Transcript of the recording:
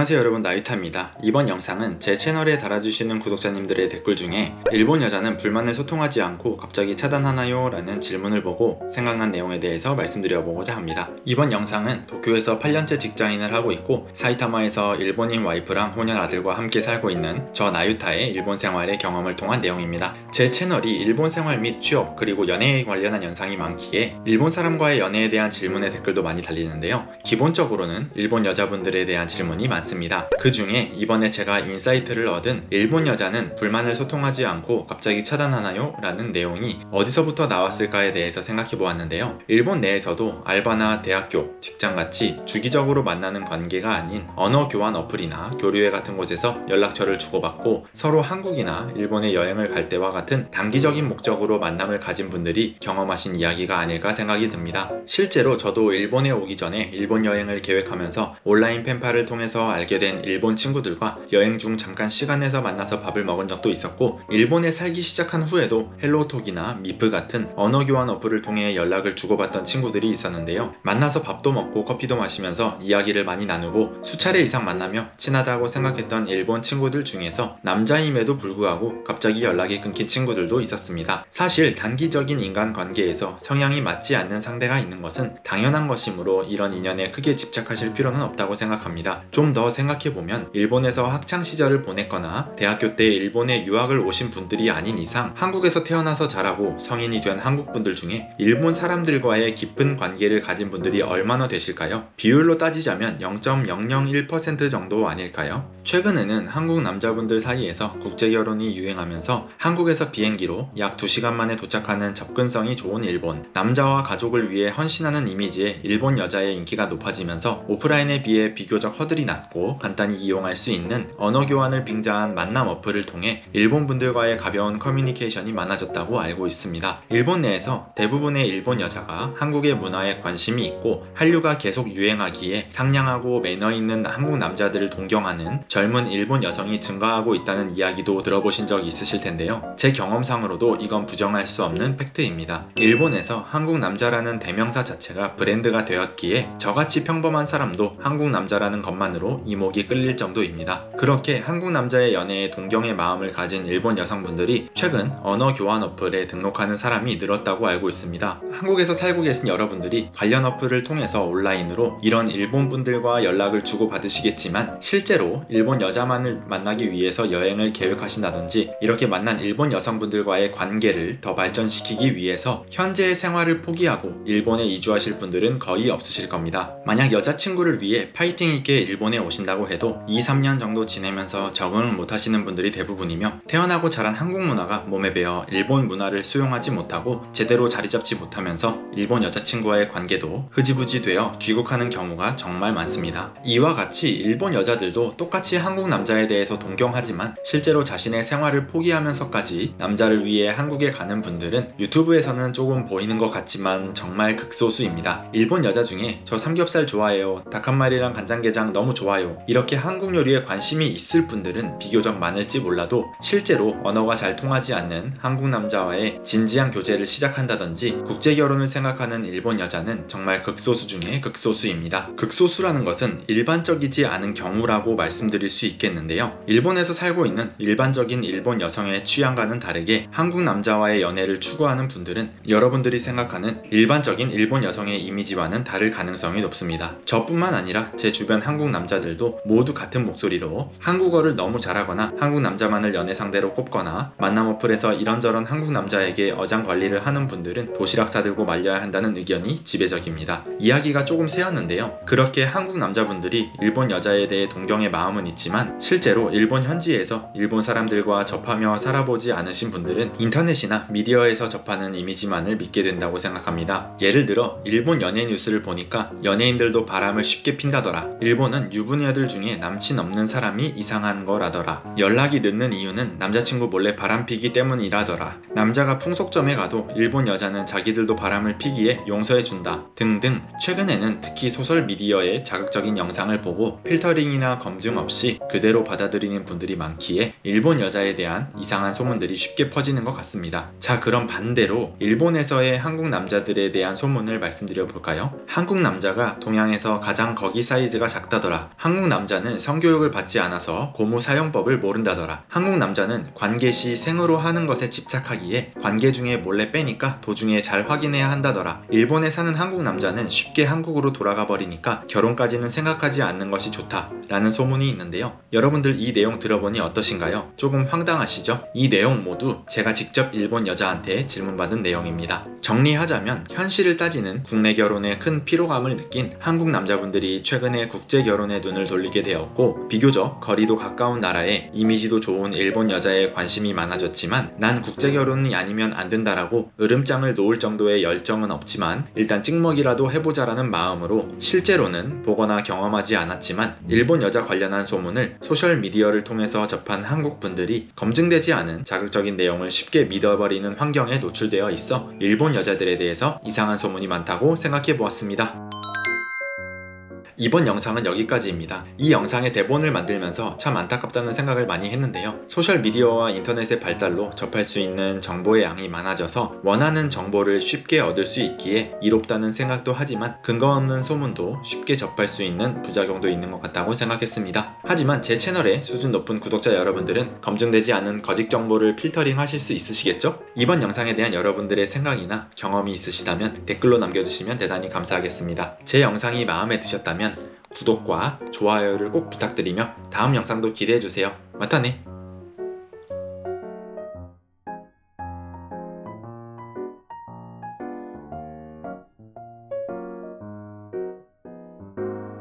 안녕하세요 여러분, 나유타입니다. 이번 영상은 제 채널에 달아주시는 구독자님들의 댓글 중에 일본 여자는 불만을 소통하지 않고 갑자기 차단하나요? 라는 질문을 보고 생각난 내용에 대해서 말씀드려보고자 합니다. 이번 영상은 도쿄에서 8년째 직장인을 하고 있고 사이타마에서 일본인 와이프랑 호년 아들과 함께 살고 있는 저 나유타의 일본 생활의 경험을 통한 내용입니다. 제 채널이 일본 생활 및 취업 그리고 연애에 관련한 영상이 많기에 일본 사람과의 연애에 대한 질문의 댓글도 많이 달리는데요. 기본적으로는 일본 여자분들에 대한 질문이 많습니다. 그 중에 이번에 제가 인사이트를 얻은 일본 여자는 불만을 소통하지 않고 갑자기 차단하나요? 라는 내용이 어디서부터 나왔을까에 대해서 생각해 보았는데요. 일본 내에서도 알바나 대학교, 직장같이 주기적으로 만나는 관계가 아닌 언어 교환 어플이나 교류회 같은 곳에서 연락처를 주고받고 서로 한국이나 일본에 여행을 갈 때와 같은 단기적인 목적으로 만남을 가진 분들이 경험하신 이야기가 아닐까 생각이 듭니다. 실제로 저도 일본에 오기 전에 일본 여행을 계획하면서 온라인 펜팔을 통해서 알게 된 일본 친구들과 여행 중 잠깐 시간 내서 만나서 밥을 먹은 적도 있었고, 일본에 살기 시작한 후에도 헬로톡이나 미프 같은 언어 교환 어플을 통해 연락을 주고받던 친구들이 있었는데요. 만나서 밥도 먹고 커피도 마시면서 이야기를 많이 나누고 수차례 이상 만나며 친하다고 생각했던 일본 친구들 중에서 남자임에도 불구하고 갑자기 연락이 끊긴 친구들도 있었습니다. 사실 단기적인 인간관계에서 성향이 맞지 않는 상대가 있는 것은 당연한 것이므로 이런 인연에 크게 집착하실 필요는 없다고 생각합니다. 좀 더 생각해보면 일본에서 학창시절을 보냈거나 대학교 때 일본에 유학을 오신 분들이 아닌 이상 한국에서 태어나서 자라고 성인이 된 한국분들 중에 일본 사람들과의 깊은 관계를 가진 분들이 얼마나 되실까요? 비율로 따지자면 0.001% 정도 아닐까요? 최근에는 한국 남자분들 사이에서 국제결혼이 유행하면서 한국에서 비행기로 약 2시간 만에 도착하는 접근성이 좋은 일본, 남자와 가족을 위해 헌신하는 이미지의 일본 여자의 인기가 높아지면서 오프라인에 비해 비교적 허들이 낮고 간단히 이용할 수 있는 언어 교환을 빙자한 만남 어플을 통해 일본 분들과의 가벼운 커뮤니케이션이 많아졌다고 알고 있습니다. 일본 내에서 대부분의 일본 여자가 한국의 문화에 관심이 있고 한류가 계속 유행하기에 상냥하고 매너 있는 한국 남자들을 동경하는 젊은 일본 여성이 증가하고 있다는 이야기도 들어보신 적 있으실 텐데요. 제 경험상으로도 이건 부정할 수 없는 팩트입니다. 일본에서 한국 남자라는 대명사 자체가 브랜드가 되었기에 저같이 평범한 사람도 한국 남자라는 것만으로 이목이 끌릴 정도입니다. 그렇게 한국 남자의 연애에 동경의 마음을 가진 일본 여성분들이 최근 언어 교환 어플에 등록하는 사람이 늘었다고 알고 있습니다. 한국에서 살고 계신 여러분들이 관련 어플을 통해서 온라인으로 이런 일본 분들과 연락을 주고받으시겠지만 실제로 일본 여자만을 만나기 위해서 여행을 계획하신다든지 이렇게 만난 일본 여성분들과의 관계를 더 발전시키기 위해서 현재의 생활을 포기하고 일본에 이주하실 분들은 거의 없으실 겁니다. 만약 여자친구를 위해 파이팅 있게 일본에 오신다고 해도 2-3년 정도 지내면서 적응을 못하시는 분들이 대부분이며 태어나고 자란 한국 문화가 몸에 배어 일본 문화를 수용하지 못하고 제대로 자리 잡지 못하면서 일본 여자친구와의 관계도 흐지부지 되어 귀국하는 경우가 정말 많습니다. 이와 같이 일본 여자들도 똑같이 한국 남자에 대해서 동경하지만 실제로 자신의 생활을 포기하면서까지 남자를 위해 한국에 가는 분들은 유튜브에서는 조금 보이는 것 같지만 정말 극소수입니다. 일본 여자 중에 저 삼겹살 좋아해요, 닭 한 마리랑 간장게장 너무 좋아요, 이렇게 한국 요리에 관심이 있을 분들은 비교적 많을지 몰라도 실제로 언어가 잘 통하지 않는 한국 남자와의 진지한 교제를 시작한다든지 국제결혼을 생각하는 일본 여자는 정말 극소수 중에 극소수입니다. 극소수라는 것은 일반적이지 않은 경우라고 말씀드릴 수 있겠는데요. 일본에서 살고 있는 일반적인 일본 여성의 취향과는 다르게 한국 남자와의 연애를 추구하는 분들은 여러분들이 생각하는 일반적인 일본 여성의 이미지와는 다를 가능성이 높습니다. 저뿐만 아니라 제 주변 한국 남자들도 모두 같은 목소리로 한국어를 너무 잘하거나 한국 남자만을 연애 상대로 꼽거나 만남 어플에서 이런저런 한국 남자에게 어장 관리를 하는 분들은 도시락 사들고 말려야 한다는 의견이 지배적입니다. 이야기가 조금 새었는데요. 그렇게 한국 남자분들이 일본 여자에 대해 동경의 마음은 있지만 실제로 일본 현지에서 일본 사람들과 접하며 살아보지 않으신 분들은 인터넷이나 미디어에서 접하는 이미지만을 믿게 된다고 생각합니다. 예를 들어 일본 연예 뉴스를 보니까 연예인들도 바람을 쉽게 핀다더라, 일본은 유부녀들 중에 남친 없는 사람이 이상한 거라더라, 연락이 늦는 이유는 남자친구 몰래 바람 피기 때문이라더라, 남자가 풍속점에 가도 일본 여자는 자기들도 바람을 피기에 용서해준다 등등. 최근에는 특히 소설 미디어의 자극적인 영상을 보고 필터링이나 검증 없이 그대로 받아들이는 분들이 많기에 일본 여자에 대한 이상한 소문들이 쉽게 퍼지는 것 같습니다. 자, 그럼 반대로 일본에서의 한국 남자들에 대한 소문을 말씀드려 볼까요? 한국 남자가 동양에서 가장 거기 사이즈가 작다더라, 한국 한국 남자는 성교육을 받지 않아서 고무 사용법을 모른다더라. 한국 남자는 관계 시 생으로 하는 것에 집착하기에 관계 중에 몰래 빼니까 도중에 잘 확인해야 한다더라. 일본에 사는 한국 남자는 쉽게 한국으로 돌아가 버리니까 결혼까지는 생각하지 않는 것이 좋다 라는 소문이 있는데요. 여러분들 이 내용 들어보니 어떠신가요? 조금 황당하시죠? 이 내용 모두 제가 직접 일본 여자한테 질문받은 내용입니다. 정리하자면 현실을 따지는 국내 결혼에 큰 피로감을 느낀 한국 남자분들이 최근에 국제 결혼에 눈을 돌리게 되었고, 비교적 거리도 가까운 나라에 이미지도 좋은 일본 여자에 관심이 많아졌지만 난 국제 결혼이 아니면 안 된다라고 으름장을 놓을 정도의 열정은 없지만 일단 찍먹이라도 해보자라는 마음으로, 실제로는 보거나 경험하지 않았지만 일본 여자 관련한 소문을 소셜미디어를 통해서 접한 한국 분들이 검증되지 않은 자극적인 내용을 쉽게 믿어버리는 환경에 노출되어 있어 일본 여자들에 대해서 이상한 소문이 많다고 생각해 보았습니다. 이번 영상은 여기까지입니다. 이 영상의 대본을 만들면서 참 안타깝다는 생각을 많이 했는데요. 소셜미디어와 인터넷의 발달로 접할 수 있는 정보의 양이 많아져서 원하는 정보를 쉽게 얻을 수 있기에 이롭다는 생각도 하지만 근거 없는 소문도 쉽게 접할 수 있는 부작용도 있는 것 같다고 생각했습니다. 하지만 제 채널의 수준 높은 구독자 여러분들은 검증되지 않은 거짓 정보를 필터링 하실 수 있으시겠죠? 이번 영상에 대한 여러분들의 생각이나 경험이 있으시다면 댓글로 남겨주시면 대단히 감사하겠습니다. 제 영상이 마음에 드셨다면 구독과 좋아요를 꼭 부탁드리며 다음 영상도 기대해주세요. 마타네!